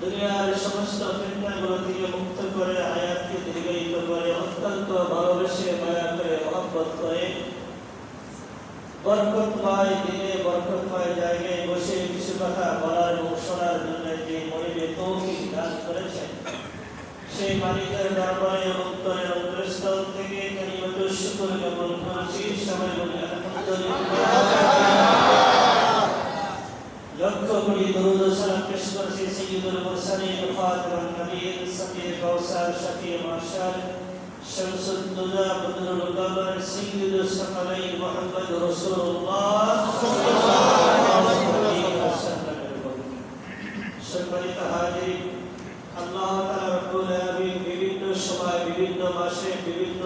দুনিয়ার সমস্ত ফিতনাগুলো থেকে মুক্ত করে হায়াতকে দীর্ঘায়িত করে অত্যন্ত ভালোবেসে মায়া করে মহব্বত করে বরকতময় দিনে বরকতময় জায়গায় বসে কিছু কথা বলার এবং শোনার জন্য যে মনিবে তৌফিক দান করেছেন সেই মালিকের দরবারে অন্তরের অন্তরস্থল থেকে কালিমাতুশ শুকর জ্ঞাপন করছি। সবাই বলি আলহামদুলিল্লাহ। লক্ষ কোটি দরুদ ও সালাম পেশ করছি সাইয়্যিদুল মুরসালিন খাতামুন নবিয়্যিন সফিয়ুল কাউসার শফিউল মাশার শামসুদ দুজা বদরুল কমর সাইয়্যিদুস সাকালাইন মুহাম্মদুর রাসূলুল্লাহ সাল্লাল্লাহু আলাইহি ওয়াসাল্লাম। সম্মানিত হাজির, আল্লাহ তাআলা রব্বুল আলামিন বিভিন্ন সময় বিভিন্ন মাসে বিভিন্ন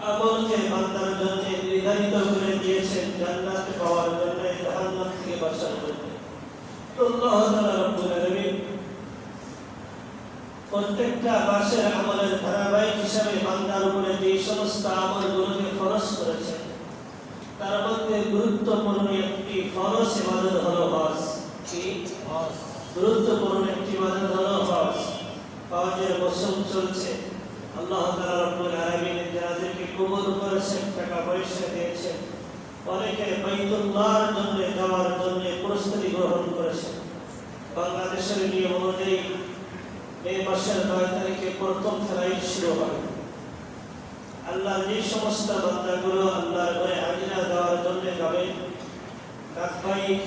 আমলকে বান্দার জন্য নির্ধারিত করে দিয়েছেন জান্নাত পাওয়ার জন্য, জাহান্নাম থেকে বাঁচার জন্য। আল্লাহ তাআলা রব্বুল আলামিন প্রত্যেকটা মাসের আমলের ধারাবাহিক হিসাবে বান্দার উপরে যে সমস্ত আমলগুলোকে ফরজ করেছেন তার মধ্যে গুরুত্বপূর্ণ একটি ফরজ ইবাদত হলো হজ। কি হজ? গুরুত্বপূর্ণ একটি ইবাদত হলো হজ। হজের মৌসুম চলছে। আল্লাহ তাআলা রব্বুল আলামিন যাদেরকে কবুল করেছেন, টাকা পয়সা দিয়েছেন, অনেকে বাইতুল্লাহর জন্য যাওয়ার জন্য প্রস্তুতি গ্রহণ করেছেন। বাংলাদেশের নিয়ম অনুযায়ী মে মাসের 9 তারিখে প্রথম ফ্লাইট শুরু হবে। আল্লাহ যে সমস্ত বান্দাগুলো আল্লাহর ঘরে হাজিরা দেওয়ার জন্য যাবেন,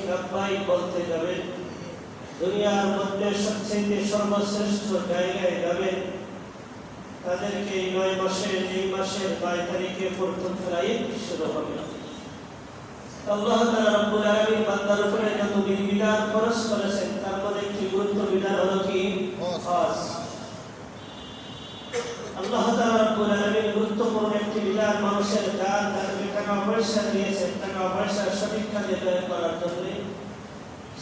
লাব্বাইক বলতে যাবেন, দুনিয়ার মধ্যে সবচেয়ে সর্বশ্রেষ্ঠ জায়গায় যাবেন, তাদেরকে এই 9 মাসের 9 তারিখে প্রথম ফ্লাইট শুরু হবে। আল্লাহ তাআলা রব্বুল আলামিন বান্দার উপরে যত বিধান ফরজ করেছেন তার মধ্যে একটি গুরুত্বপূর্ণ বিধান হলো কি হজ। আল্লাহ তাআলা রব্বুল আলামিন গুরুত্বপূর্ণ একটি বিধান মানুষের দান যাদেরকে টাকা পয়সা দিয়েছেন, টাকা পয়সা সঠিক কাজে ব্যয় করার জন্য,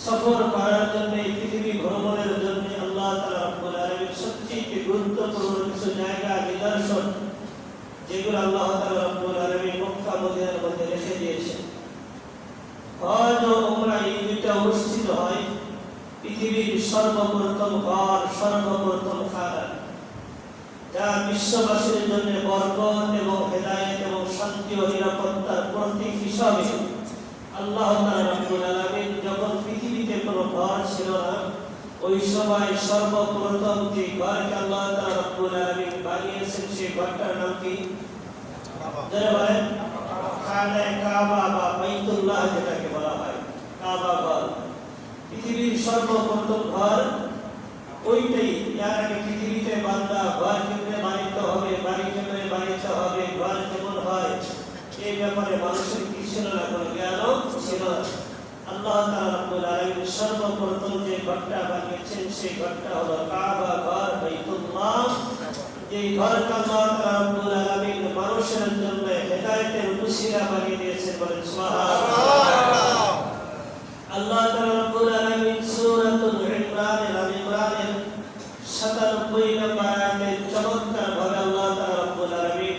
সফর করার জন্য, পৃথিবী ভ্রমণের জন্য আল্লাহ তাআলা রব্বুল আলামিন সবচেয়ে গুরুত্বপূর্ণ কিছু জায়গা নিদর্শন যেগুলো আল্লাহ তাআলা রব্বুল আলামিন মক্কা মদিনার মধ্যে রেখে দিয়েছেন। হজ ও উমরা এই দুইটা অনুষ্ঠিত হয় পৃথিবীর সর্বপ্রথম ঘর, সর্বপ্রথম খানা, যা বিশ্ববাসীর জন্য বরকত এবং হেদায়েত এবং শান্তি ও নিরাপত্তার প্রতীক হিসাবে আল্লাহ তাআলা রব্বুল আলামিন যখন পৃথিবীতে কোনো ঘর ছিল না, ওই সময় সর্বপ্রথম যে ঘরকে আল্লাহ তাআলা রব্বুল আলামিন বানিয়েছেন সেই ঘরটার নাম কি? যারা বলেন খানায়ে কাবা বা বাইতুল্লাহ যেটাকে বলা হয়, কাবা ঘর পৃথিবীর সর্বপ্রথম ঘর ওইটাই। যার আগে পৃথিবীতে বান্দা ঘর কেমনে বানাইতে হবে, বাড়ি কেমনে বানাইতে হবে, ঘর কেমন হয় এই ব্যাপারে মানুষের কি ছিল না, কোনো জ্ঞানও ছিল না। আল্লাহ তাআলা রব্বুল আলামিন সর্বপ্রথম যে ঘরটা বানিয়েছেন সেই ঘরটা হলো কাবা ঘর, বাইতুল্লাহ। এই ঘরটা আল্লাহ তাআলা রব্বুল আলামিন মানুষের জন্য হেদায়েতের উসিলা বানিয়ে দিয়েছেন। বলেন সুবহানাল্লাহ। আল্লাহ তাআলা রব্বুল আলামিন সূরাতুল ইমরানের 97 নম্বর আয়াতে চমৎকার ভাবে আল্লাহ তাআলা রব্বুল আলামিন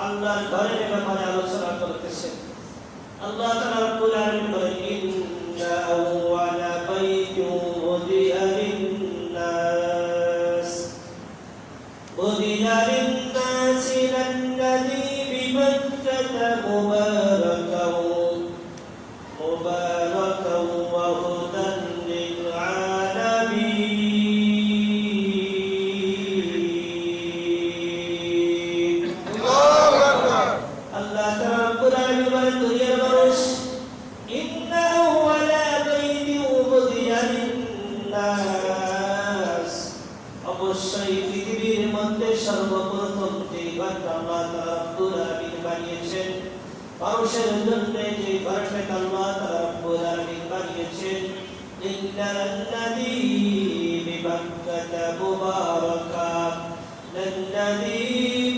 আল্লাহর ঘরের ব্যাপারে আলোচনা করতেছেন। আল্লাহ তাআলা রব্বুল আলামিন বলেন ইন্না আউওয়ালা বাইতিন উদিয়া লিন-নাস লাল্লাযী বিবাক্কাতা মুবারাকান ওয়া হুদান লিল-আলামিন। আল্লাহু আকবার। আল্লাহ তাআলা রব্বুল আলামিন বলেন দুনিয়ার মানুষ ইন্না আউওয়ালা বাইতিন উদিয়া লিন-নাস, অবশ্যই পৃথিবীর মধ্যে সর্বপ্রথম যে ঘরটা আল্লাহ তাআলা রব্বুল আলামিন বানিয়েছেন মানুষের জন্য, যে ঘরটা আল্লাহ তাআলা রব্বুল আলামিন বানিয়েছেন, লাল্লাযী বিবাক্কাতা মুবারাকা, লাল্লাযী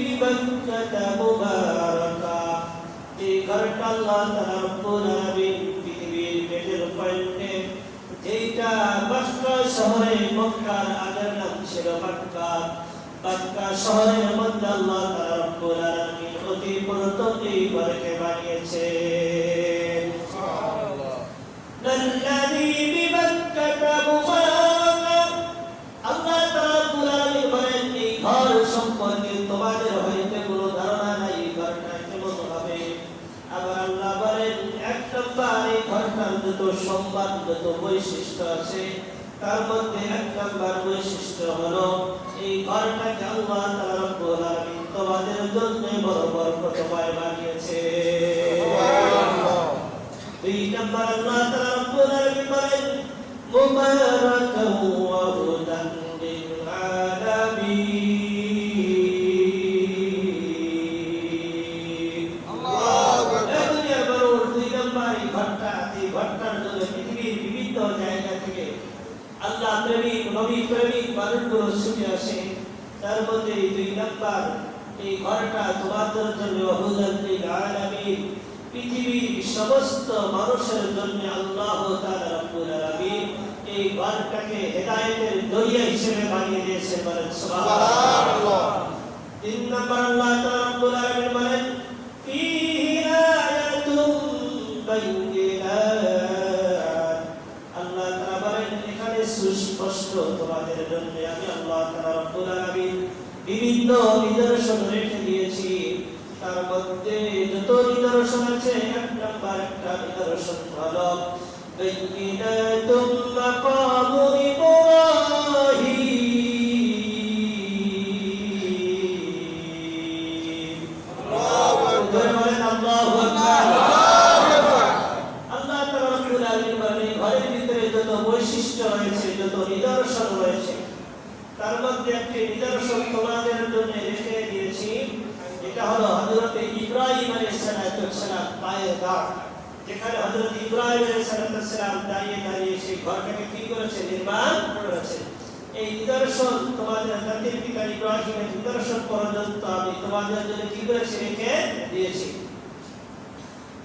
বিবাক্কাতা মুবারাকা, যে ঘরটা আল্লাহ তাআলা রব্বুল আলামিন পৃথিবীর মেজর পয়েন্টে, যেটা মক্কা শহরে, মক্কার আগের নাম ছিল মক্কা, মক্কা শহরের মধ্যে আল্লাহ তাআলা রব্বুল আলামিন অতি প্রথম এই ঘরকে বানিয়েছেন। সুবহানাল্লাহ। লাল্লাযী বিবাক্কাতা মুবারাকা যত বৈশিষ্ট্য আছে তার মধ্যে এক নম্বর বৈশিষ্ট্য হলো এই ঘরটাকে আল্লাহ তাআলা রব্বুল আলামিন তোমাদের জন্য বড় বরকতময় বানিয়েছে। দুই নম্বর আল্লাহ তাআলা রব্বুল আলামিন বলেন মুবারাকান ওয়া হুদান লিল আলামিন। আল্লাহু আকবার। দুনিয়ার বড় দুই নম্বর এই ঘরটার জন্য পৃথিবীর বিভিন্ন জায়গা থেকে আল্লাহ প্রেমিক নবী প্রেমিক মানুষগুলো ছুটে আসে। তার মধ্যে দুই নম্বর এই ঘরটা তোমাদের জন্য হুদান লিল আলামিন, পৃথিবীর সমস্ত মানুষের জন্য আল্লাহ তাআলা রব্বুল আলামিন এই ঘরটাকে হেদায়েতের দরিয়া হিসেবে বানিয়ে দিয়েছে। বলেন সুবহানাল্লাহ। তিন নম্বর আল্লাহ তাআলা রব্বুল আলামিন বলেন ফীহি আয়াতুম বাইয়িনাত, আল্লাহ তাআলা বলেন এখানে সুস্পষ্ট তোমাদের জন্য আমি আল্লাহ তাআলা রব্বুল আলামিন বিভিন্ন নিদর্শন রেখে দিয়েছি। তার মধ্যে যত নিদর্শন আছে এক নম্বর একটা নিদর্শন হলো বাইয়িনাতুম মাকামু ইব্রাহিম। আল্লাহু আকবার। আল্লাহু আকবার। আল্লাহ তাআলা রব্বুল আলামিন বলেন ঘরের ভিতরে যত বৈশিষ্ট্য রয়েছে যত নিদর্শন রয়েছে তার মধ্যে একটি নিদর্শন তোমাদের জন্য রেখে দিয়েছি। এটা হলো হযরত ইব্রাহিম আলাইহিস সালাম পায়ের দাগ, যেখানে হযরত ইব্রাহিম আলাইহিস সালাম দাঁড়িয়ে সেই ঘরটাকে কি করেছে নির্মাণ করেছে। এই নিদর্শন তোমাদের জাতির পিতা ইব্রাহিমের নিদর্শন পর্যন্ত আমি তোমাদের জন্য কি করেছি রেখে দিয়েছি।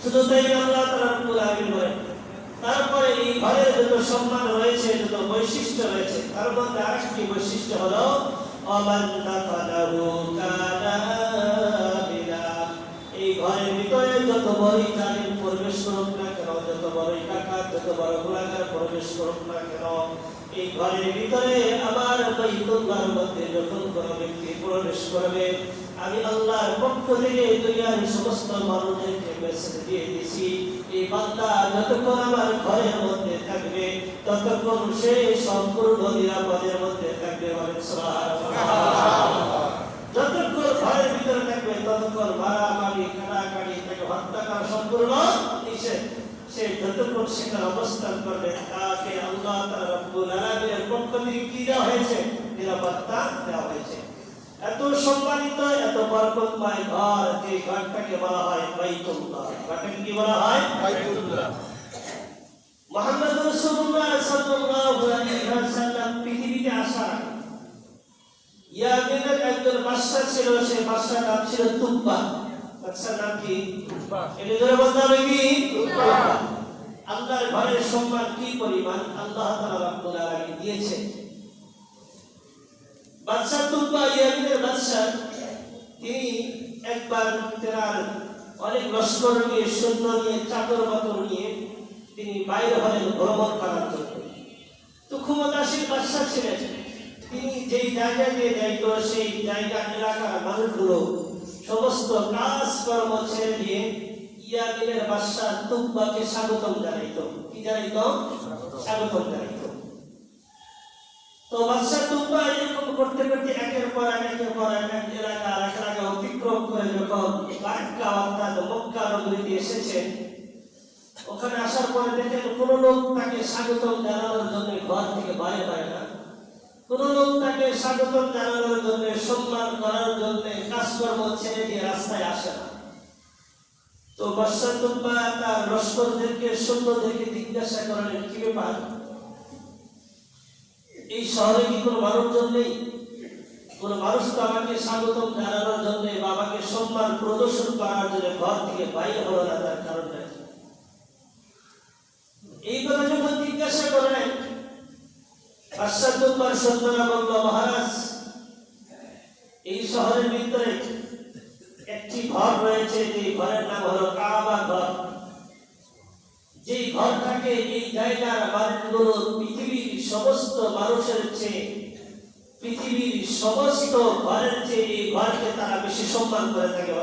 শুধু তাই আল্লাহ তাআলা রব্বুল আলামিন বলেন তারপরে এই ঘরের যত সম্মান রয়েছে যত বৈশিষ্ট্য রয়েছে তার মধ্যে আরেকটি বৈশিষ্ট্য হলো অমান দাখালাহু কানা আমিনা, এই ঘরের ভিতরে যত বড়ই জালিম প্রবেশ করুক না কেন, যত বড়ই ডাকাত যত বড় গুনাহগার প্রবেশ করুক না কেন, এই ঘরের ভিতরে আমার বাইতুল্লাহর মধ্যে যখন কোনো ব্যক্তি প্রবেশ করবে আমি আল্লাহর পক্ষ থেকে দুনিয়ার সমস্ত মানুষদেরকে মেসেজ দিয়ে দিয়েছি এই বান্দা যতক্ষণ আমার ঘরের মধ্যে থাকবে ততক্ষণ সে সম্পূর্ণ নিরাপদের মধ্যে থাকবে। বলেন সুবহানাল্লাহ। যতক্ষণ ঘরের ভিতরে থাকবে ততক্ষণ মারামারি কাটাকাটি তাকে হত্যা করা সম্পূর্ণ নিষেধ। সে যতক্ষণ সেখানে অবস্থান করবে তাকে আল্লাহ তাআলা রব্বুল আলামিনের পক্ষ থেকে কি দেওয়া হয়েছে? নিরাপত্তা দেওয়া হয়েছে। এত সম্মানিত এত বরকতময় ঘর, যে ঘরটাকে বলা হয় বাইতুল্লাহ। ঘরটাকে কি বলা হয়? বাইতুল্লাহ। মুহাম্মদ রাসূলুল্লাহ সাল্লাল্লাহু আলাইহি ওয়াসাল্লাম পৃথিবীতে আসার ইয়ামেনের একজন বাদশা ছিল, সেই বাদশার নাম ছিল তুব্বা। বাদশার নাম কি? তুব্বা। এটা ধরে বলতে হবে কি? তুব্বা। আল্লাহর ঘরের সম্মান কি পরিমাণ আল্লাহ তাআলা রব্বুল আলামিন দিয়েছে। বাদশা তুব্বা ইয়ামেনের বাদশা, তিনি একবার তেনার অনেক লস্কর নিয়ে সৈন্য নিয়ে চাদর বাতর নিয়ে তিনি বাইরে হলেন ভ্রমণ করার জন্য। তো ক্ষমতাসীন বাদশা ছিলেন, তিনি যেই জায়গা দিয়ে যাইত সেই জায়গা এলাকার মানুষগুলো সমস্ত কাজকর্ম ছেড়ে দিয়ে ইয়ামেনের বাদশা তুব্বাকে স্বাগতম জানাইত। কি জানাইত? স্বাগতম জানাইত। তো বাদশা তুব্বা এরকম করতে করতে একের পর এক এলাকা অতিক্রম করে যখন মক্কা অর্থাৎ মক্কা নগরীতে এসেছেন, ওখানে আসার পরে দেখেন কোন লোক তাকে স্বাগতম জানানোর জন্য ঘর থেকে বাইরে হয় না, কোন লোক তাকে স্বাগতম জানানোর জন্য সম্মান করার জন্য কাজকর্ম ছেড়ে দিয়ে রাস্তায় আসে না। তো বাদশা তুব্বা তার লস্করদেরকে সৈন্যদেরকে জিজ্ঞাসা করলেন, কি ব্যাপার, এই শহরে কি কোনো মানুষজন নেই? কোন মানুষ তো আমাকে স্বাগতম জানানোর জন্য বা আমাকে সম্মান প্রদর্শন করার জন্য ঘর থেকে বাইরে হলো না, তার কারণ নাই। এই কথা যখন জিজ্ঞাসা করলেন, বাদশা তুব্বার সৈন্যরা বলল, মহারাজ, এই শহরের ভিতরে একটি ঘর রয়েছে, যে ঘরের নাম হলো কাবা ঘর। যে ঘরটাকে এই জায়গার মানুষগুলো পৃথিবীর সমস্ত মানুষের চেয়ে, পৃথিবীর সমস্ত ঘরের চেয়ে এই ঘরকে তারা বেশি সম্মান করে থাকে।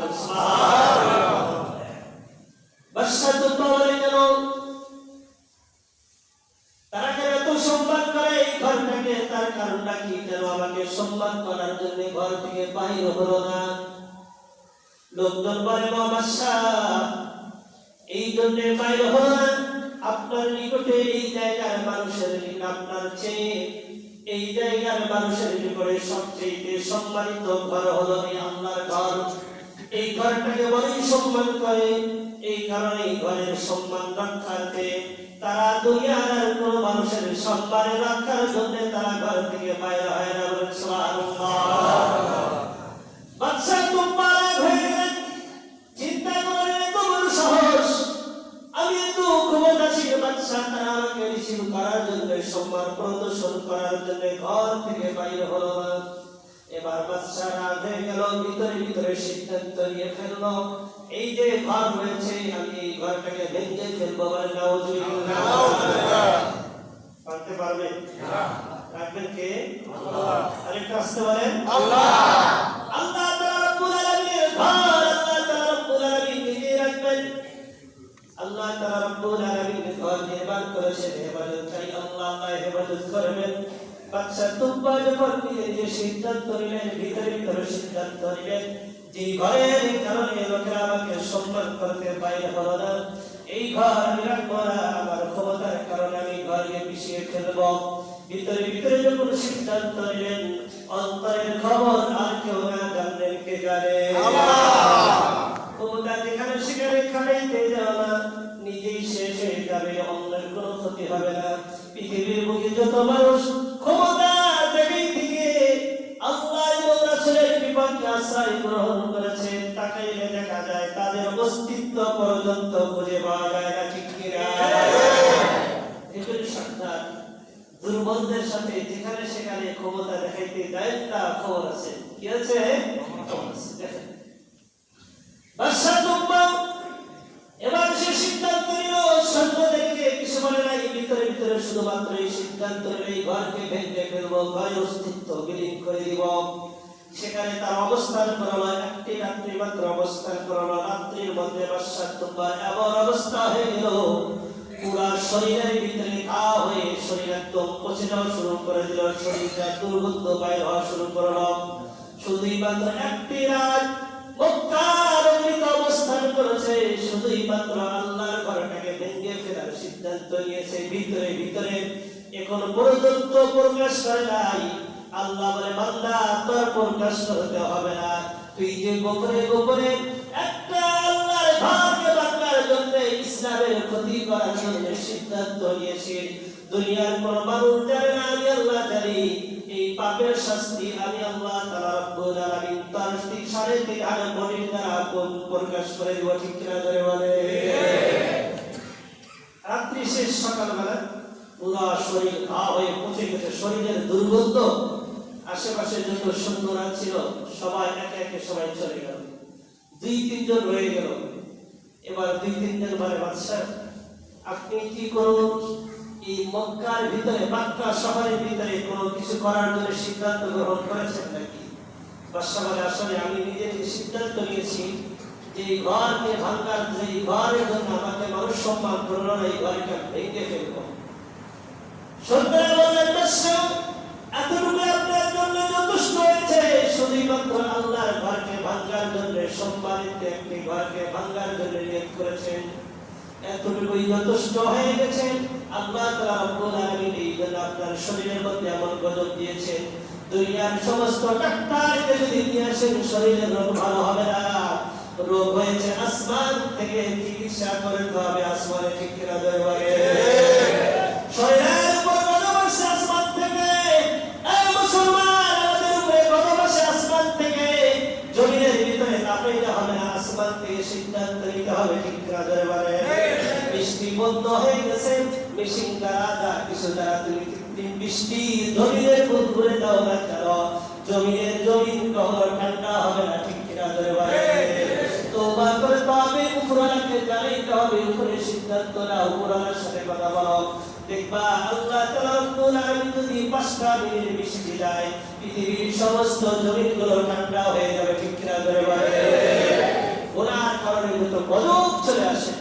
বাদশা তুব্বা বলে, কেন? তারা কেন এত সম্মান করে এই ঘরটাকে? তার কারণটা কি? যেন আমাকে সম্মান করার জন্য ঘর থেকে বাইরে হলো না। লোকজন বলে বাদশাহ এই জন্য বাইরে হলো না, আপনার নিকটে এই জায়গার মানুষের নিকট আপনার চেয়ে এই জায়গার মানুষের নিকটে সবচেয়ে সম্মানিত ঘর হলো এই আল্লাহর ঘর। এই ঘরটাকে বড়ই সম্মান করে, এই কারণে এই ঘরের সম্মান রক্ষার্থে তারা দুনিয়ার কোন মানুষের সম্মান রক্ষার জন্য তারা ঘর থেকে বাইরে হয় না। বলেন সুবহানাল্লাহ। বাদশা তোমার হয়ে গেলেন, চিন্তা করেন এত বড় সাহস, আমি তো ক্ষমতাশীল বাদশা, তারা আমাকে রিসিভ করার জন্য সম্মান প্রদর্শন করার জন্য ঘর থেকে বাইরে হলো না। এবার বাদশা রাগ হয়ে গেল, ভিতরে ভিতরে সিদ্ধান্ত নিয়ে ফেললো এই যে ঘর রয়েছে আমি এই ঘরটাকে ভেঙে ফেলবো। বলে নাউজুবিল্লাহ। পারতে পারবে? রাখবেন কে? আল্লাহ। আরেকটা আসতে বলেন আল্লাহ। আল্লাহ তাআলা রব্বুল আলামিনের ঘর আল্লাহ তাআলা রব্বুল আলামিন নিজে রাখবেন। আল্লাহ তাআলা রব্বুল আলামিন ঘর নির্মাণ করেছেন, হেফাজত চাই আল্লাহ হেফাজত করবেন। বাদশা তুব্বা যখন নিজে সিদ্ধান্ত নিলেন, ভিতরে ভিতরে সিদ্ধান্ত নিলেন যে ঘরের কারণে লোকেরা আমাকে সম্মান করতে বাইরে হলো না, এই ঘর আমি রাখবো না, আমার ক্ষমতার কারণে আমি ঘরকে পিছিয়ে ফেলবো। ভিতরে ভিতরে যখন সিদ্ধান্ত নিলেন, অন্তরের খবর আর কেউ না জানলেন, কে জানে? ক্ষমতা যেখানে সেখানে খাটাইতে যাও না, নিজেই শেষ হয়ে যাবে, অন্যের কোনো ক্ষতি হবে না। পৃথিবীর বুকে যত মানুষ ক্ষমতা দেখেই থেকে আল্লাহ এবং রাসূলের বিপক্ষে আশ্রয় গ্রহণ করেছে, তাকাইলে দেখা যায় তাদের অস্তিত্ব পর্যন্ত খুঁজে পাওয়া যায় না, ঠিক কিনা? এগুলি সাবধান, দুর্বলদের সাথে যেখানে সেখানে ক্ষমতা দেখাইতে দেয় না, খবর আছে। কি আছে? দেখেন বাদশা তুব্বা এবার সে সিদ্ধান্ত নিল, সৈন্যদেরকে কিছু বলে নাই, ভিতরে ভিতরে শুধুমাত্র এই সিদ্ধান্ত নিল এই ঘরকে ভেঙে ফেলবো, ঘরের অস্তিত্ব বিলীন করে দিব। সেখানে তার অবস্থান করলো, একটি রাত্রি মাত্র অবস্থান করলো। রাত্রির মধ্যে বাদশা তুব্বার এমন অবস্থা হয়ে গেল, পুরা শরীরের ভিতরে ঘা হয়ে শরীর একদম পচে যাওয়া শুরু করে দিল, শরীরটা দুর্গন্ধ বাইর হওয়া শুরু করলো। শুধুই মাত্র একটি রাত মক্কার অমৃত অবস্থান করেছে, শুধুই মাত্র আল্লাহর ঘরটাকে ভেঙে ফেলার সিদ্ধান্ত নিয়েছে। ভিতরে ভিতরে এখন পর্যন্ত প্রকাশ করে নাই। আল্লাহ বলে বান্দা তোর প্রকাশ করতে হবে না, তুই যে গোপনে গোপনে একটা আল্লাহর ঘরকে ভাঙার জন্য ইসলামের ক্ষতি করার জন্য সিদ্ধান্ত নিয়েছিস, দুনিয়ার কোন মানুষ জানে না, আমি আল্লাহ জানি। এই পাপের শাস্তি আমি আল্লাহ তাআলা রব্বুল আলামিন তার 3.5 বডির দ্বারা প্রকাশ করে দিব, ঠিক কিনা? ধরে বলে রাত্রি শেষ, সকালবেলা পুরো শরীর ঘা হয়ে পচে গেছে, শরীরের দুর্গন্ধ। আশেপাশে যত সৈন্যরা ছিল সবাই একে একে সবাই চলে গেল, 2-3 জন রয়ে গেল। এবার 2-3 জন বলে বাদশা আপনি কি করুন, এই মক্কার ভিতরে মক্কা শহরের ভিতরে কোনো কিছু করার জন্য সিদ্ধান্ত গ্রহণ করেছেন নাকি? বাদশা বলে আসলে আমি নিজে সিদ্ধান্ত নিয়েছি যে এই ঘরকে ভাঙার, যে ঘরের জন্য আমাকে মানুষ সম্মান করলো না, এই ঘরকে ভেঙে ফেলবো। সন্তান বললেন বাদশা এতটুকু আপনার জন্য যথেষ্ট হয়েছে, শুধুই মাত্র আল্লাহর ঘরকে ভাঙার জন্য, সম্মানিত একটি ঘরকে ভাঙার জন্য নিয়ত করেছেন, এতটুকুই যথেষ্ট হয়ে গেছে। আল্লাহ তাআলা রব্বুল আলামিন এই জন্য আপনার শরীরের মধ্যে এমন গজব দিয়েছে, দুনিয়ার সমস্ত ডাক্তারকে যদি নিয়ে আসেন শরীরের রোগ ভালো হবে না, রোগ হয়েছে আসমান থেকে চিকিৎসা করতে হবে, আসমানে, ঠিক কিনা? শরীরের উপর গজব আসে আসমান থেকে, এই মুসলমান আমাদের উপরে গজব আসে আসমান থেকে, জমিনের ভিতরে তাপাইতে হবে না, আসমান থেকে সিদ্ধান্ত নিতে হবে, ঠিক কিনা? বৃষ্টি বন্ধ হয়ে গেছে, মেশিন দ্বারা যা কিছু দ্বারা তুমি বৃষ্টি জমিনের উপর ঘুরে দাও না কেন, জমিন কখনো ঠান্ডা হবে না, ঠিক কিনা? তোবা করতে হবে, উপরওয়ালাকে জানাইতে হবে, উপরে সিদ্ধান্ত নাও, উপরওয়ালার সাথে কথা বলো, দেখবা আল্লাহ তাআলা রব্বুল আলামিন যদি 5টা মিনিট বৃষ্টি দেয়, পৃথিবীর সমস্ত জমিনগুলো ঠান্ডা হয়ে যাবে, ঠিক কিনা? গুনার কারণে তো গজব চলে আসে।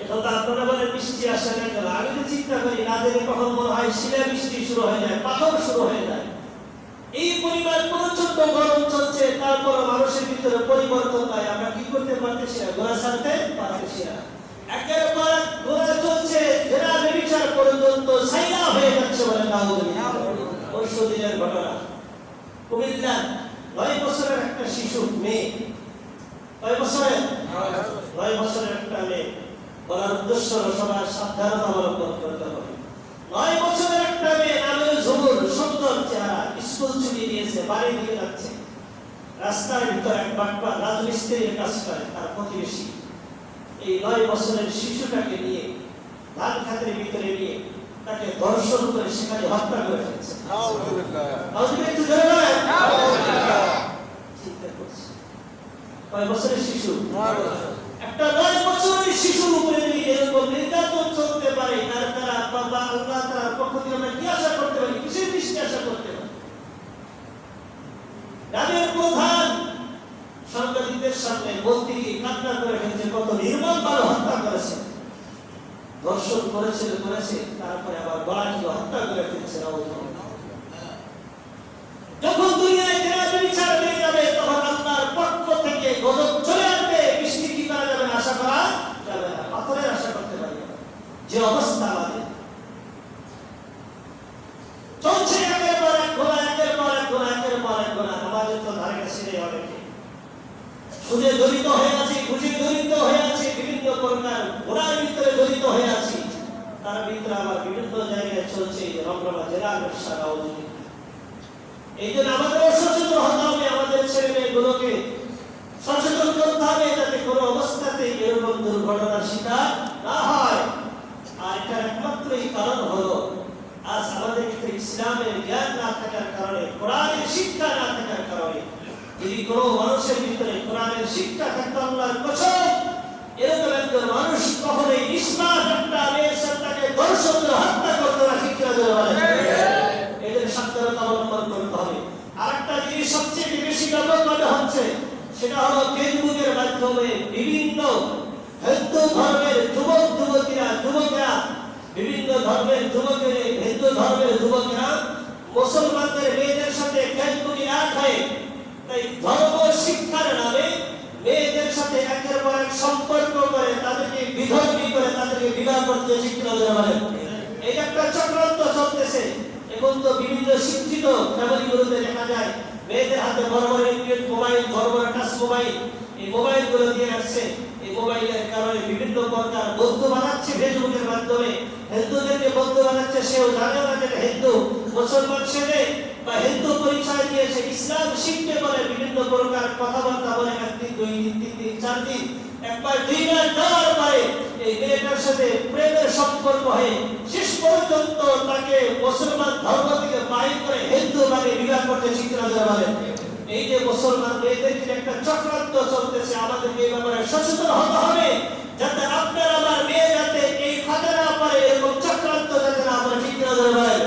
এখন তো আপনারা বলেন বৃষ্টি আসে না কেন? আমি তো চিন্তা করি না দেখে কখন মনে হয় শিলা বৃষ্টি শুরু হয়ে যায়, পাথর শুরু হয়ে যায়। এই পরিমাণ প্রচন্ড গরম চলছে, তারপর মানুষের ভিতরে পরিবর্তন নাই। আমরা কি করতে পারতেছি না? গোড়া ছাড়তে পারতেছি না। একের পর এক গোড়া চলছে, জেনা ব্যভিচার পর্যন্ত সাইলা হয়ে যাচ্ছে বলে নাউজুবিল্লাহ। পরশুদিনের ঘটনা, কুমিল্লা 9 বছরের একটা শিশু মেয়ে, 9 বছরের 9 বছরের একটা মেয়ে, বলার উদ্দেশ্য হলো সবার সাবধানতা অবলম্বন করতে হবে। 9 বছরের একটা মেয়ে, নামের ঝুমুর, সুন্দর চেহারা, স্কুল ছুটি দিয়েছে, বাড়ি দিকে যাচ্ছে। রাস্তার ভিতরে এক বাটপা রাজমিস্ত্রির কাজ করে, তার প্রতিবেশী এই 9 বছরের শিশুটাকে নিয়ে ধান খাতের ভিতরে নিয়ে তাকে ধর্ষণ করে সেখানে হত্যা করে ফেলছে। চিন্তা করছে 9 বছরের শিশু, একটা 9 বছরের শিশুর উপরে যদি এরকম নির্যাতন চলতে পারে, তারা বাবা আল্লাহ তাআলার পক্ষ থেকে আমরা কি আশা করতে পারি? কিসের দৃষ্টি আশা করতে পারি? গ্রামের প্রধান সাংবাদিকদের সামনে বলতে গিয়ে কান্না করে ফেলছে, কত নির্মম ভাবে হত্যা করেছে, ধর্ষণ করেছে, তারপরে আবার গলা টিপে হত্যা করে ফেলছে। যখন দুনিয়ায় জেনা ব্যভিচার বেড়ে যাবে, তখন আল্লাহর পক্ষ থেকে গজব চলে আসবে। বৃষ্টি কি করা যাবে না? আশা করা যাবে না, পাথরের আশা করতে পারি না। যে অবস্থা আমাদের চলছে, একের পর এক ঘোড়া, একের পর এক ঘোড়া, একের পর এক ঘোড়া। আমাদের তো ধারে কাছে নেই, অনেকে সুদে জড়িত হয়ে আছে, ঘুষে জড়িত হয়ে আছে, বিভিন্ন প্রকার ঘোড়ার ভিতরে জড়িত হয়ে আছে। তার ভিতরে আবার বিভিন্ন জায়গায় চলছে রমরমা জেলা ব্যবসা। এই জন্য আমাদের সচেতন হতে হবে, আমাদের ছেলে মেয়েগুলোকে সচেতন করতে হবে যাতে কোনো অবস্থাতেই এরকম দুর্ঘটনার শিকার না হয়। আর এটার একমাত্রই কারণ হলো আজ আমাদের ভিতরে ইসলামের জ্ঞান না থাকার কারণে, কোরআনের শিক্ষা না থাকার কারণে। যদি কোনো মানুষের ভিতরে কোরআনের শিক্ষা থাকতো, আল্লাহর কসম, এরকম একজন মানুষ কখনোই নিষ্পাপ একটা মেয়ের সাথে ধর্ষণ করে হত্যা করতে না। শিক্ষা দেওয়া এদের সাবধানতা অবলম্বন করতে হবে। আরেকটা জিনিস সবচেয়ে বেশি ব্যাপকভাবে হচ্ছে, সেটা হলো ফেসবুকের মাধ্যমে বিভিন্ন হিন্দু ধর্মের যুবকেরা বিভিন্ন ধর্মের যুবকেরা, হিন্দু ধর্মের যুবকেরা মুসলমানদের মেয়েদের সাথে ফেসবুকে এক হয়ে তাই ধর্ম শিক্ষার নামে মেয়েদের সাথে একের পর এক সম্পর্ক করে, তাদেরকে বিধর্মী করে, তাদেরকে বিবাহ করতে শিক্ষা দেওয়া হয়। এই একটা চক্রান্ত চলতেছে। এখন তো বিভিন্ন শিক্ষিত ফ্যামিলিগুলোতে দেখা যায় মেয়েদের হাতে বড় বড় অ্যান্ড্রয়েড মোবাইল, বড় বড় টাচ মোবাইল, এই মোবাইলগুলো দিয়ে আসছে। এই মোবাইলের কারণে বিভিন্ন প্রকার বন্ধু বানাচ্ছে ফেসবুকের মাধ্যমে, হিন্দুদেরকে বন্ধু বানাচ্ছে। সেও জানে না যে হিন্দু, মুসলমান সেজে বা হিন্দু পরিচয় দিয়েছে, ইসলাম শিখতে বলে বিভিন্ন প্রকার কথাবার্তা বলে, একদিন, 2 দিন, 3 দিন, 4 দিন, একবার 2 বার যাওয়ার পরে এই মেয়েটার সাথে প্রেমের সম্পর্ক হয়ে শেষ পর্যন্ত তাকে মুসলমান ধর্ম থেকে বাহির করে হিন্দু বানিয়ে বিবাহ করতে শিক্ষা দেওয়া হয়। এই যে মুসলমান মেয়েদের একটা চক্রান্ত চলতেছে, আমাদেরকে এই ব্যাপারে সচেতন হতে হবে যাতে আপনার আমার মেয়ে যাতে এই ফাঁদে না পড়ে, এরকম চক্রান্ত যাতে না আমরা শিক্ষা দেওয়া হয়।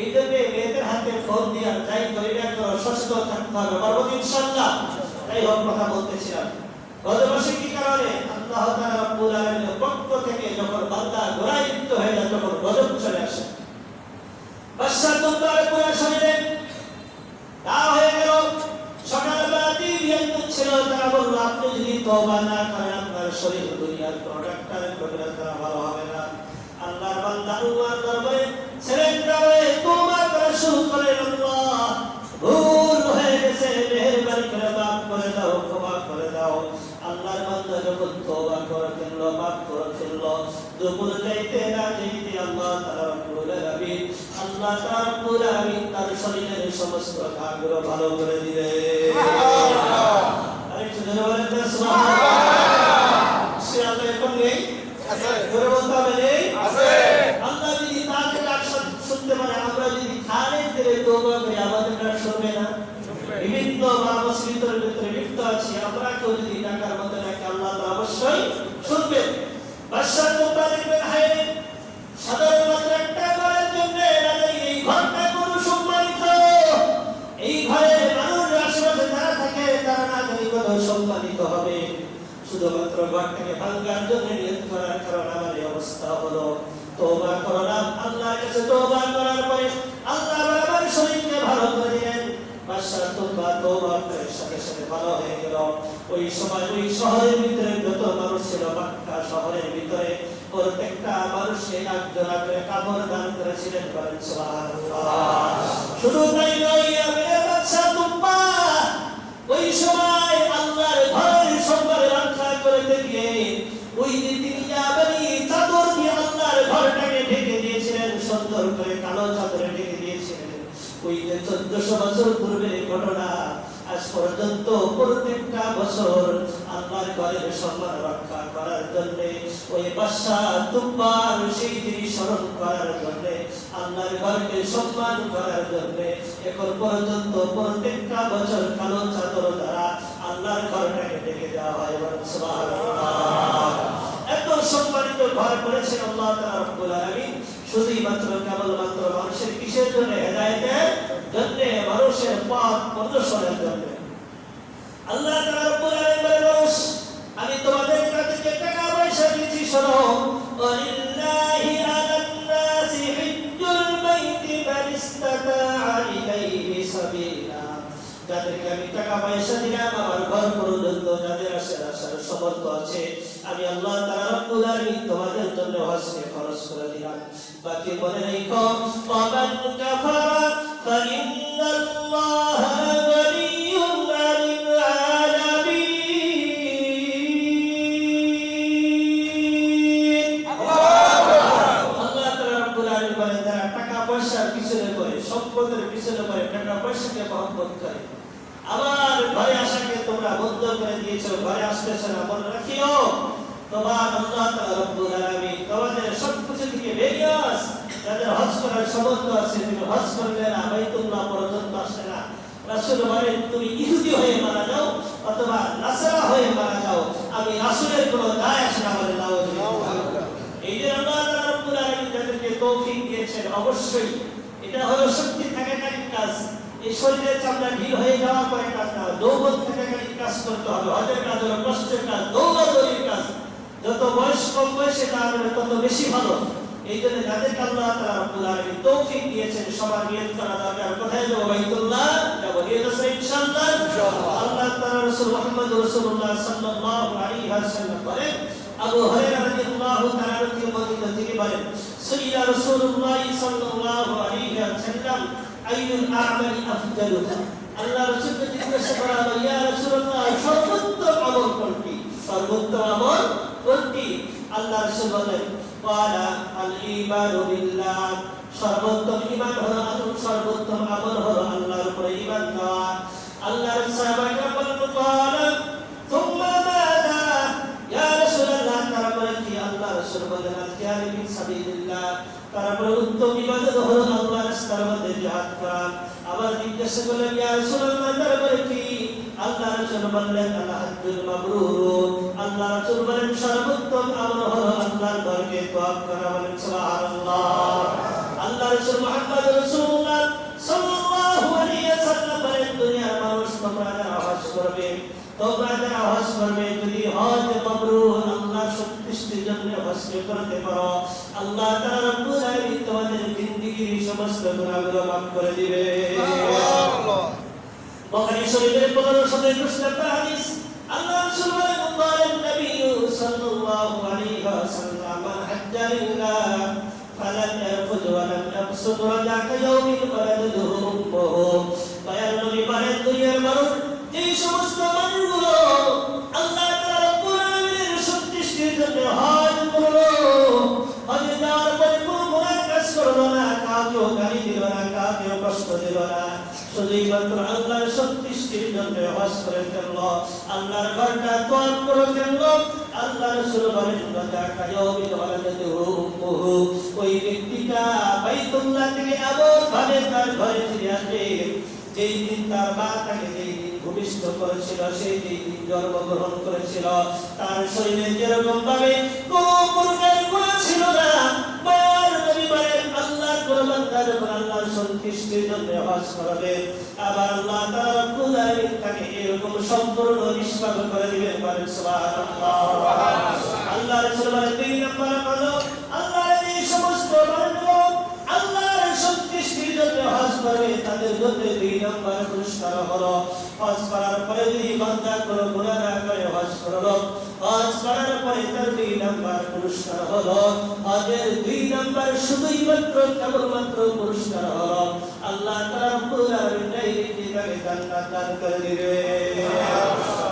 এই জন্য মেয়েদের হাতে ফোন দিয়ে যাই করি না কেন সচেতন থাকতে হবে, পারবো ইনশাআল্লাহ। তাই হোক কথা বলতেছিলাম, গত মাসে কি কারণে আল্লাহ তাআলা রব্বুল আলামিনের পক্ষ থেকে যখন বান্দা গোড়ায় লিপ্ত হয়ে যায় তখন গজব চলে আসে। বাদশাহ দরবারে পুরা শরীরে তা হয়ে গেল। সকালবেলা বিয়ান্ত ছিল, তারা বলল আপনি যদি তওবা না করেন আপনার শরীর দুনিয়ার কোন ডাক্তারের কবিরাজ দ্বারা ভালো হবে না। আল্লাহর বান্দা আল্লাহর দরবারে ছেলেটা তওবা করা শুরু করে, আল্লাহ ভুল হয়ে গেছে, মেহেরবানি করে মাফ করে দাও, ক্ষমা করে দাও। আল্লাহর বান্দা যখন তওবা করে ফেলল, মাফ করে ফেলল, দুপুর যাইতে না যাইতে আল্লাহ তাআলা রব্বুল আলামিন তার শরীরের সমস্ত ভাগগুলো ভালো করে দিলেন। আরেকটু জোরে বলেন না সুবহানাল্লাহ। সে আল্লাহ এখন নেই, আছে, জোরে বলতে হবে নেই, আছে। আল্লাহ যদি তার ডাক শুনতে পারে, আমরা যদি খানে ধরে তওবা করি আমাদের ডাক শুনবে না? বিভিন্ন মুসলিমদের ভিতরে লিপ্ত আছি, আমরা কেউ যদি ডাকার মতো ডাকে আল্লাহ তো অবশ্যই শুনবেন। বাদশাহ মুতালিব বিন হাইর সাধারণ মাত্র একটা ঘরের জন্য এই ঘরটা কোন সম্মানিত, এই ঘরের মানুষ আশেপাশে যারা থাকে তারা না জানি কত সম্মানিত হবে। শুধুমাত্র পবিত্র ঘর থেকে ভাঙার জন্য নিয়ত করার কারণে আমার এই অবস্থা হলো। তওবা করলাম, আল্লাহর কাছে তওবা করার পরে আল্লাহ আমার শরীরকে ভালো করে দিলেন। বাদশাহ তওবার সাথে সাথে ভালো হয়ে গেল। ওই সময় ওই শহরের ভিতরে যত মানুষ ছিল, মক্কা শহরের ভিতরে প্রত্যেকটা মানুষকে একজন করে কাপড় দান করেছিলেন। বলেন সুবহানাল্লাহ। শুধু তাই নয়, বাদশাহ তুব্বা ওই সময় আল্লাহর ঘরের সম্মান রক্ষা করতে গিয়ে ওই যে তিনি চাদর দিয়ে আল্লাহর ঘরটাকে ঢেকে দিয়েছিলেন, সুন্দর করে কালো চাদরে ঢেকে দিয়েছিলেন। ওই যে 1400 বছর পূর্বের ঘটনা আজ পর্যন্ত প্রত্যেকটা বছর আল্লাহর ঘরের সম্মান রক্ষা করার জন্য ওই বাদশাহ তুব্বার সেই দিনই স্মরণ করার জন্য, আল্লাহর ঘরকে সম্মান করার জন্য এখন পর্যন্ত প্রত্যেকটা বছর কালো চাদর দ্বারা আল্লাহর ঘরটাকে ঢেকে দেওয়া হয়। সুবহানাল্লাহ। এত সম্মানিত ঘর করেছেন আল্লাহ তাআলা রব্বুল আলামিন শুধুই মাত্র কেবলমাত্র মানুষের কিসের জন্য? হেদায়েতের জন্য, মানুষের পথ প্রদর্শনের জন্য। আল্লাহ তাআলা রব্বুল আলামিন বলেন, মানুষ আমি তোমাদের কাছে টাকা পয়সা দিয়েছি, শোনো, ওয়ালিল্লাহি আলান নাসি হিজ্জুল বাইতি মান ইসতাতাআ ইলাইহি সাবিলা। যাদেরকে আমি টাকা পয়সা দিলাম, আমার ঘর পর্যন্ত যাদের আসার সমর্থ আছে, আমি আল্লাহ তাআলা রব্বুল আলামিন তোমাদের জন্য হজকে খরচ করে দিলাম। বাকি বলে রাখো, ওয়ামান কাফারা ফাইন্নাল্লাহা গানিয়্যুন আনিল আলামিন। আল্লাহ তাআলা রব্বুল আলামিন বলেন, যারা টাকা পয়সার পিছনে পড়ে, সম্পদের পিছনে পড়ে, টাকা পয়সাকে মহব্বত করে, আমার ঘরে আসাকে তোমরা বন্ধ করে দিয়েছো, ঘরে আসতেছো না, মনে রাখিও তোমার আল্লাহ তাআলা রব্বুল আলামিন তোমাদের সবকিছু থেকে বেরিয়ে আস। যাদের হজ করার সামর্থ্য আছে, তুমি হজ করলে না, বাইতুল্লাহ পর্যন্ত আসলে না। রাসূল বলেন, তুমি ইহুদি হয়ে মারা যাও অথবা নাসারা হয়ে মারা যাও, আমি রাসূলের কোনো দায় আসে না। বলে এই যে আল্লাহ তাআলা রব্বুল আলামিন যাদেরকে তৌফিক দিয়েছেন, অবশ্যই এটা হলো শক্তি থাকাকালীন কাজ। এই শরীরের চামড়া ঢিল হয়ে যাওয়া পরে কাজ না, যৌবন থাকাকালীন কাজ করতে হবে। হজের কাজ হলো কষ্টের কাজ, দৌড়াদৌড়ির কাজ। যত বয়স কম বয়সে কাজ হবে তত বেশি ভালো। এই জন্য যাদেরকে আল্লাহ তাআলা রব্বুল আলামিন তৌফিক দিয়েছেন, সবার নিয়ত করা দরকার, কোথায় যাবো? বাইতুল্লাহ যাবো। নিয়ত আছে ইনশাআল্লাহ। আল্লাহ তাআলা রাসূল মুহাম্মদ রাসূলুল্লাহ সাল্লাল্লাহু আলাইহি ওয়াসাল্লাম বলেন, আবু হুরায়রা রাদিয়াল্লাহু তাআলা থেকে বর্ণিত, তিনি বলেন, সাইয়্যিদুর রাসূলুল্লাহ সাল্লাল্লাহু আলাইহি ওয়াসাল্লাম আইয়ুল আমালি আফদালু। আল্লাহ রাসূলকে জিজ্ঞাসা করা হলো, ইয়া রাসূলুল্লাহ, সর্বোত্তম আমল কোনটি? সর্বোত্তম আমল কোনটি? আল্লাহ রাসূল বলেন, ক্বালা আল ঈমানু বিল্লাহ। সর্বোত্তম ঈমান হলো, সর্বোত্তম আমল হলো আল্লাহর উপরে ঈমান আনা। আল্লাহর সাহাবায়ে বলেন, ক্বালা সুম্মা মাযা? ইয়া রাসূলুল্লাহ, তারপরে কি? আল্লাহ রাসূল বলেন, আল জিহাদু ফি সাবিলিল্লাহ। তারপরে উত্তম ইবাদত হলো আল্লাহর রাস্তার মধ্যে জিহাদ করা। আবার জিজ্ঞাসা করলেন, ইয়া রাসূলুল্লাহ, তারপরে কি? আল্লাহ রাসূল বললেন, আল হাজ্জুল মাবরুর। আল্লাহ রাসূল বলেন, সর্বোত্তম আমল হলো আল্লাহর ঘরকে তওয়াফ করা। বলেন সুবহানাল্লাহ। আল্লাহ রাসূল মুহাম্মদ রাসূলুল্লাহ সাল্লাল্লাহু আলাইহি ওয়াসাল্লাম বলেন, দুনিয়ার মানুষ তোমরা যারা হজ করবে, তোমরা যারা হজ করবে, যদি হজ মাবরুর আল্লাহর সন্তুষ্টির জন্য হজ করতে পারো, আল্লাহ তাআলা রব্বুল আলামিন তোমাদের জিন্দেগীর সমস্ত গুনাহগুলো মাফ করে দিবে। সুবহানাল্লাহ। বুখারী শরীফের 1521 নম্বর হাদিস, আল্লাহ রাসূল বলেন, ক্বালা নবী সাল্লাল্লাহু আলাইহি ওয়াসাল্লাম, মান হাজ্জা লিল্লাহ ফালাম ইয়ারফুদ ওয়া লাম ইয়াবসুত রাজা কায়াউমিন ওয়ালাদুহু উম্মুহু। দয়ার নবী বলেন, দুনিয়ার মানুষ, এই সমস্ত মানুষগুলো আল্লাহ তাআলা রব্বুল আলামিনের সন্তুষ্টির জন্য হজ করলো, হজ যাওয়ার পরে কোনো গুনাহ কাজ করলো না, কাউকে গালি দিল না, কাউকে কষ্ট দিল না, শুধুই মাত্র আল্লাহর সন্তুষ্টির জন্য হজ করে ফেলল, আল্লাহর ঘরটা তওয়াফ করে ফেলল। আল্লাহ রাসূল বলেন, রাজা কায়াউমিন ওয়ালাদুহু উম্মুহু। ওই ব্যক্তিটা বাইতুল্লাহ থেকে এমন ভাবে তার ঘরে ফিরে আসবে, যেই দিন তার মা তাকে যেই দিন ভূমিষ্ঠ করেছিল, সেই দিন জন্মগ্রহণ করেছিল, তার শরীরে যেরকম ভাবে কোনো প্রকার গুনাহ ছিল না। মায়ের নবী বলেন, আল্লাহর কোন বান্দা বান্দা যখন আল্লাহর সন্তুষ্টির জন্য হজ করবে আবার আল্লাহ তাআলা রব্বুল আলামিন তাকে এরকম সম্পূর্ণ নিষ্পাপ করে দিবেন বলেন সুবহানাল্লাহ। আল্লাহ রাসূল বলেন 2 নম্বর হলো আল্লাহর এই সমস্ত বান্দা আল্লাহর সন্তুষ্টির জন্য হজ করবে তাদের জন্য 2 নম্বর পুরস্কার হলো হজ করার পরে যদি বান্দা কোনো গুনাহ না করে হজ করলো হজ করার পরে তার 2 নম্বর পুরস্কার হলো হজের 2 নম্বর শুধুই মাত্র কেবলমাত্র পুরস্কার হলো আল্লাহ তাআলা রব্বুল আলামিন ডাইরেক্টলি তাকে জান্নাত দান করে দিবে।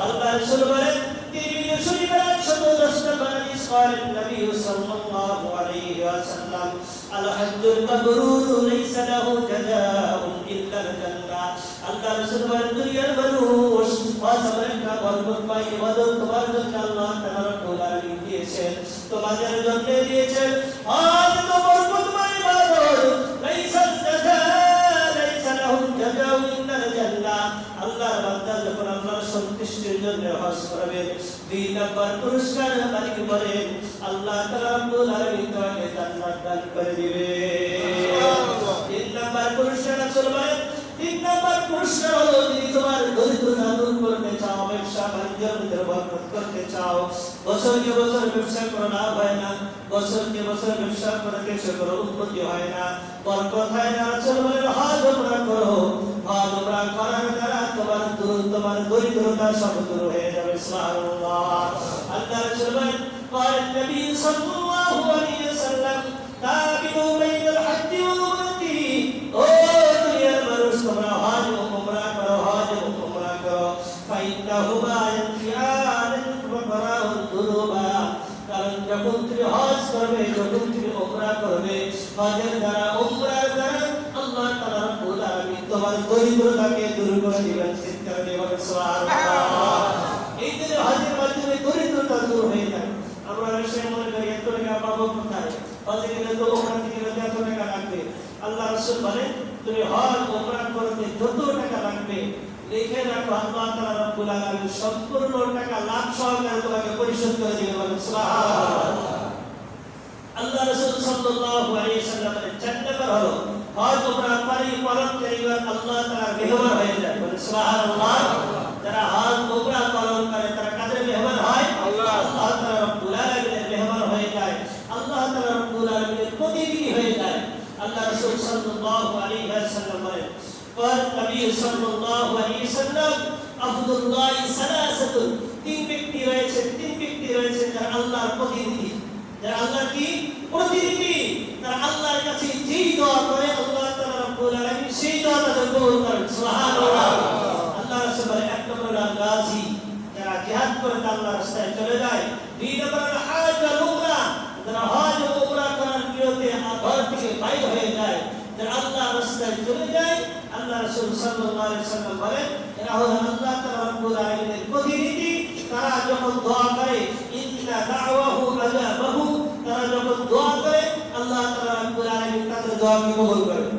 আল্লাহ রাসূল বলেন তিরমিজি শরীফের 110 নম্বর হাদিস قال النبي صلى الله عليه وسلم الحج المبرور ليس له جزاء الا الجنه। আল্লাহ রাসূল বলেন দুনিয়ার মানুষ ওয়াসবারকা বরকত পাই ইবাদত তোমার জন্য আল্লাহ তাআলা রব্বুল আলামিন দিয়েছেন তোমাদের জন্য দিয়েছেন আজ তো বরকত পাই ইবাদত লাইসা জাযা লাইসা লাহু জাযাউ ইল্লা জান্নাহ। আল্লাহর বান্দা যখন আল্লাহর সন্তুষ্টির জন্য হজ করবে 2 নম্বর পুরস্কার মালিক বলেন আল্লাহ তাআলা রব্বুল আলামিন তাকে জান্নাত দান করে দিবে। 3 নম্বর পুরস্কার রাসূল বলেন 3 নম্বর পুরস্কার হলো যদি তোমার দরিদ্রতা দূর করতে চাও ব্যবসা বাণিজ্যের ভিতরে বরকত করতে চাও বছরকে বছর ব্যবসা করো লাভ হয় না বছরকে বছর ব্যবসা করে কিছু করো উন্নতি হয় না বরকত হয় না রাসূল বলেন হজ উমরা করো হজ উমরা করার দ্বারা তোমার দরিদ্রতা সব দূর হয়ে যাবে সুবহানাল্লাহ। আল্লাহ রাসূল বলেন قال النبي صلى الله عليه وسلم تابعوا بين الحج والعمرة ও দুনিয়ার মানুষ তোমরা হজ ও উমরা করো হজ ও উমরা করো ফাইন্নাহুমা ইয়ানফিআন ওয়া দুরুবা। কারণ যখন তুমি হজ করবে যখন তুমি উমরা করবে হজের দ্বারা উমরার দ্বারা আল্লাহ তাআলা রব্বুল আলামিন তোমার দরিদ্রতাকে দূর করে দিবেন। চিৎকার দিয়ে বলেন সুবহানাল্লাহ। এই যে হজের মাধ্যমে দরিদ্রতা দূর হয়ে যায় আমরা বিষয় মনে করি এত টাকা পাবো কোথায় হজে গেলে তো উমরা থেকে এত টাকা লাগবে আল্লাহ রাসূল বলেন তুমি হজ উমরা করতে যত টাকা লাগবে লিখে রাখো আল্লাহ তাআলা রব্বুল আলামিন সম্পূর্ণ টাকা লাভ সহকারে তোমাকে পরিশোধ করে দিবেন বলেন সুবহানাল্লাহ। আল্লাহ রাসূল সাল্লাল্লাহু আলাইহি ওয়াসাল্লামের 4 নম্বর হলো হজ উমরা পালন করিবার আল্লাহ তাআলার মেহমান হয়ে যায় বলেন সুবহানাল্লাহ। যারা হজ উমরা পালন করে তারা কাদের মেহমান হয় আল্লাহ তাআলা রব্বুল আলামিনের মেহমান হয়ে যায় আল্লাহ তাআলা রব্বুল আলামিনের প্রতিনিধি হয়ে যায়। আল্লাহ রাসূল সাল্লাল্লাহু আলাইহি ওয়াসাল্লাম বলেন قال النبي صلى الله عليه وسلم افضل الله ثلاثه তিন ব্যক্তি রয়েছে যারা আল্লাহর প্রতিনিধি যারা আল্লাহর কি প্রতিনিধি তারা আল্লাহর কাছে যেই দোয়া করে আল্লাহ তাআলা রব্বুল আলামিন সেই দোয়া তাদের কবুল করেন সুবহানাল্লাহ। আল্লাহ রাসূল বলেন 1 নম্বর গাজী যারা জিহাদ করে আল্লাহর রাস্তায় চলে যায় 2 নম্বর হাজ আর উমরা যারা হজ ও উমরা করার নিয়তে ঘর থেকে বাইর হয়ে যায় যারা আল্লাহর রাস্তায় চলে যায় আল্লাহ রাসূল সাল্লাল্লাহু আলাইহি ওয়াসাল্লাম বলেন এরা হলো আল্লাহ তাআলা রব্বুল আলামিনের প্রতিনিধি তারা যখন দোয়া করে ইন্না দাওয়াহু আজাবাহু তারা যখন দোয়া করে আল্লাহ তাআলা রব্বুল আলামিন তাদের দোয়াকে কবুল করেন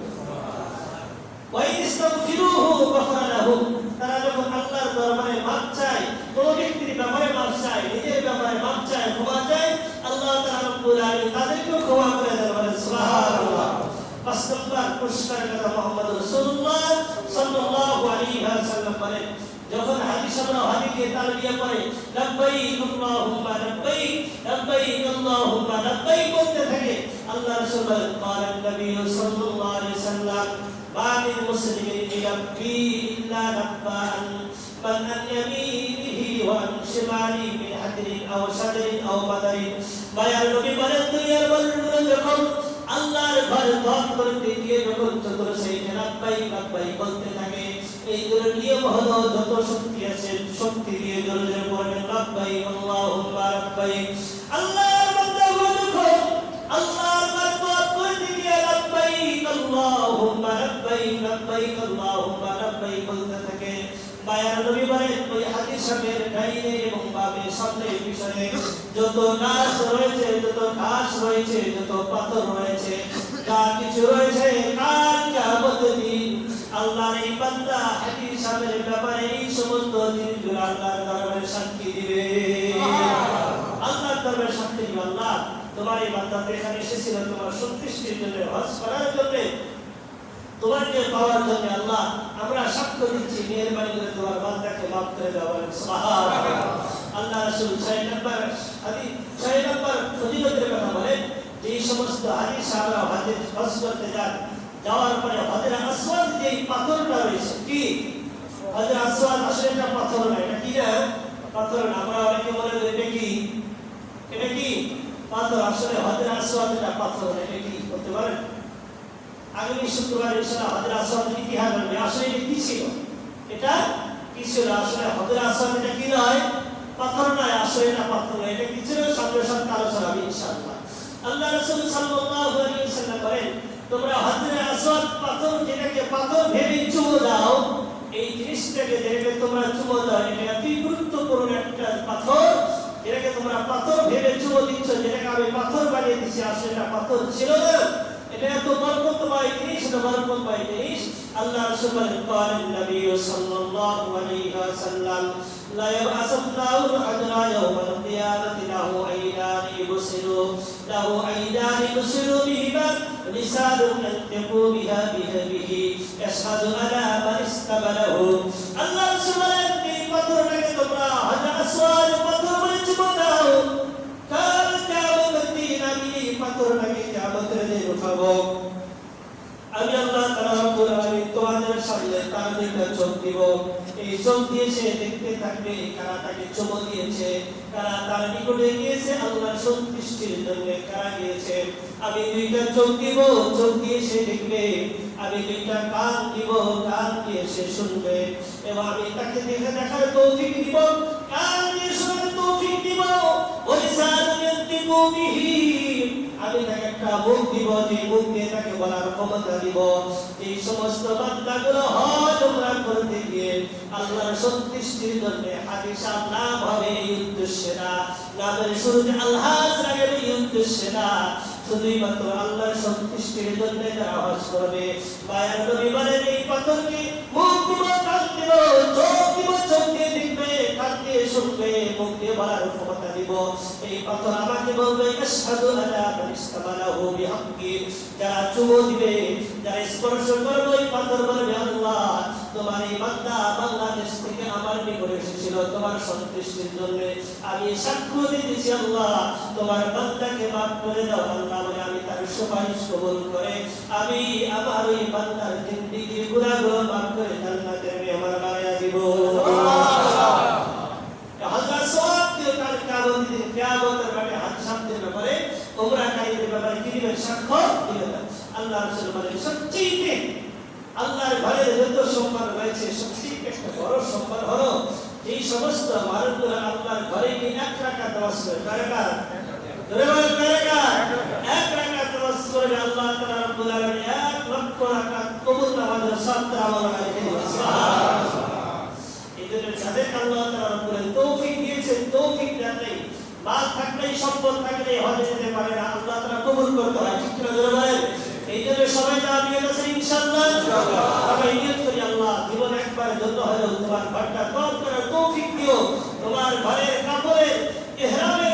ওয়া ইস্তাগফিরুহু গফারা লাহু তারা যখন আল্লাহর দরবারে মাফ চায় কোন ব্যক্তির ব্যাপারে মাফ চায় নিজের ব্যাপারে মাফ চায় ক্ষমা চায় আল্লাহ তাআলা রব্বুল আলামিন তাদেরকে ক্ষমা করে দেন বলেন সুবহানাল্লাহ। 5 নম্বর পুরস্কার কথা মুহাম্মদ রাসূলুল্লাহ সাল্লাল্লাহু আলাইহি ওয়াসাল্লাম বলেন যখন হাজী সাহেবরা হাজীকে তালবিয়া করে লাব্বাইক আল্লাহুম্মা লাব্বাইক লাব্বাইক আল্লাহুম্মা লাব্বাইক বলতে থাকে আল্লাহ রাসূল বলেন قال النبي صلى الله عليه وسلم ما من مسلم يلبي الا لبى من عن يمينه وعن شماله من حجر او شجر او بدر মায়ার নবী বলেন দুনিয়ার মানুষগুলো যখন আল্লাহর ঘর দখল করতে গিয়ে যখন চতুর্থে লাব্বাইক বলতে থাকে এইগুলোর নিয়ম হলো যত শক্তি আছে শক্তি দিয়ে জোরে বলবেন লাব্বাইক আল্লাহুম্মা লাব্বাইক। আল্লাহর বান্দাগুলো যখন আল্লাহর ঘর দখল করতে গিয়ে লাব্বাইক আল্লাহুম্মা লাব্বাইক লাব্বাইক আল্লাহুম্মা লাব্বাইক বলতে থাকে মায়ার নবী বলেন ওই হাদিস শরীফের ডাইনে এবং বামে সামনে পিছনে যত গাছ রয়েছে যত ঘাস রয়েছে যত পাথর রয়েছে যা কিছু রয়েছে কাল কিয়ামতের দিন আল্লাহর এই বান্দা হাদিস শরীফের ব্যাপারে এই সমস্ত জিনিসগুলো আল্লাহর দরবারে সাক্ষী দিবে আল্লাহর দরবারে সাক্ষী দিবে আল্লাহ তোমার এই বান্দা এখানে এসেছিল তোমার সন্তুষ্টির জন্য হজ করার জন্য তোমাকে পাওয়ার জন্য আল্লাহ আমরা সাক্ষ্য দিচ্ছি, মেহেরবানি করে তোমার বান্দাকে মাফ করে দাও। সুবহানাল্লাহ। আল্লাহ রাসূল 6 নম্বর হাদিস 6 নম্বর ফজিলতের কথা বলেন, যে সমস্ত হাজী সাহাবা হজ করতে যাওয়ার পরে হজরে আসওয়াদ যে পাথরটা রয়েছে, কি হজরে আসওয়াদ আসলে একটা পাথর না, এটা কি না পাথর না। আমরা অনেকে মনে করি এটা কি, এটা কি পাথর, আসলে হজরে আসওয়াদ এটা পাথর না। এটা কি করতে পারেন? আগামী শুক্রবার ইনশাআল্লাহ হজরে আসওয়াদের ইতিহাস জানবে আসলে এটা কি ছিল, এটা কি ছিল। আসলে হজরে আসওয়াদ এটা কি নয়, পাথর নয়, আসলে এটা পাথর নয়, এটা কি ছিল সামনে সামনে আলোচনা হবে ইনশাআল্লাহ। আল্লাহ রাসূল সাল্লাল্লাহু আলাইহি ওয়াসাল্লাম বলেন, তোমরা হজরে আসওয়াদ পাথর যেটাকে পাথর ভেবে চুমো দাও, এই জিনিসটাকে যেটাকে তোমরা চুমো দাও এটা অতি গুরুত্বপূর্ণ একটা পাথর, যেটাকে তোমরা পাথর ভেবে চুমো দিচ্ছ, যেটাকে আমি পাথর বানিয়ে দিচ্ছি, আসলে এটা পাথর ছিল না। এটা এত বরকতময় জিনিস, এটা বরকতময় জিনিস। আল্লাহ রাসূল বলেন, قال النبي صلى الله عليه وسلم لا يبعث الله الحجر يوم القيامة له عينان يبصر بهما لسان ينطق بها به يشهد على من استقبله। আল্লাহ রাসূল বলেন, এই পাথরটাকে তোমরা হজরে আসওয়াদ পাথর বলে চুমো দাও, কাল কিয়ামতের দিন আমি এই পাথরটাকে কিয়ামতের দিন উঠাবো। আমি আল্লাহ তাআলা রব্বুল আলামিন তোমাদের সামনে তার দিকে চোখ দিব, এই চোখ দিয়ে সে দেখতে থাকবে কারা তাকে চুমো দিয়েছে, কারা তার নিকটে গিয়েছে আল্লাহর সন্তুষ্টির জন্য, কারা গিয়েছে। আমি দুইটা চোখ দিব, চোখ দিয়ে সে দেখবে। আমি দুইটা কান দিব, কান দিয়ে সে শুনবে। এবং আমি তাকে দেখার তৌফিক দিব, কান দিয়ে শোনার তৌফিক দিব। ওলিসান ইয়ান্তিকু বিহি, আমি তাকে একটা মুখ দিব, যে মুখ দিয়ে তাকে বলার ক্ষমতা দিব। এই সমস্ত বান্দাগুলো হজ উমরা করতে গিয়ে আল্লাহর সন্তুষ্টির জন্য হাজী সাহেব নাম হবে এই উদ্দেশ্যে না, নামের শুরুতে আলহাজ লাগে এই উদ্দেশ্যে না, শুধুই মাত্র আল্লাহর সন্তুষ্টির জন্য যারা হজ করবে। মায়ের নবী বলেন, এই পাথরকে মুখ দিব, কান দিব, চোখ দিব, চোখ দিয়ে দেখবে, কান দিয়ে শুনবে, মুখ দিয়ে বলার ক্ষমতা দিব। এই পাথর আমাকে বলবে, আশহাদু আলা মান ইসতামালাহু বিহাক্কি, যারা চুমো দিবে, যারা স্পর্শ করবে, এই পাথর বলবে, আল্লাহ তোমার এই বান্দা বাংলাদেশ থেকে আমার নিকটে এসেছিল তোমার সন্তুষ্টির জন্য, আমি সাক্ষ্য দিতেছি আল্লাহ তোমার বান্দাকে মাফ করে দাও। আল্লাহ বলে, আমি তার সুপারিশ কবুল করে আমি আমার ওই বান্দার জিন্দেগির গুনাহগুলো মাফ করে জান্নাতের মেহমান বানায়া দিব। আল্লাহ সবকে কাল কিয়ামতের মাঠে হাত সামনের ব্যাপারে উমরাকারীদের ব্যাপারে কি দিবেন, সাক্ষ্য দিবেন। আল্লাহ রাসূল বলেন, সবচেয়ে আল্লাহর ঘরে যত সম্মান রয়েছে সবচেয়ে একটা বড় সম্মান হলো এই সমস্ত মানুষগুলো আল্লাহর ঘরে গিয়ে এক রাকাত নামাজ পড়ে। কারা এক রাকাত নামাজ পড়ে আল্লাহ তাআলা রব্বুল আলামিন 1 লক্ষ রাকাত কবুল নামাজের সওয়াব আমল করে। সুবহানাল্লাহ। এজন্য যাদের আল্লাহ তাআলা রব্বুল আলামিন তৌফিক দিয়েছেন, তৌফিক দেন নাই, মাল থাকলেই সম্পদ থাকলেই হজে যেতে পারে না, আল্লাহ তাআলা কবুল করতে হয়। ঠিক না জোরে বলেন? এইজন্য সবাই যা নিয়ত আছে ইনশাআল্লাহ সবাই নিয়ত করি, আল্লাহ জীবন একবারের জন্য হলেও তোমার ঘরটা তওয়াব করার তৌফিক দিও, তোমার ঘরের কাপড়ের ইহরামের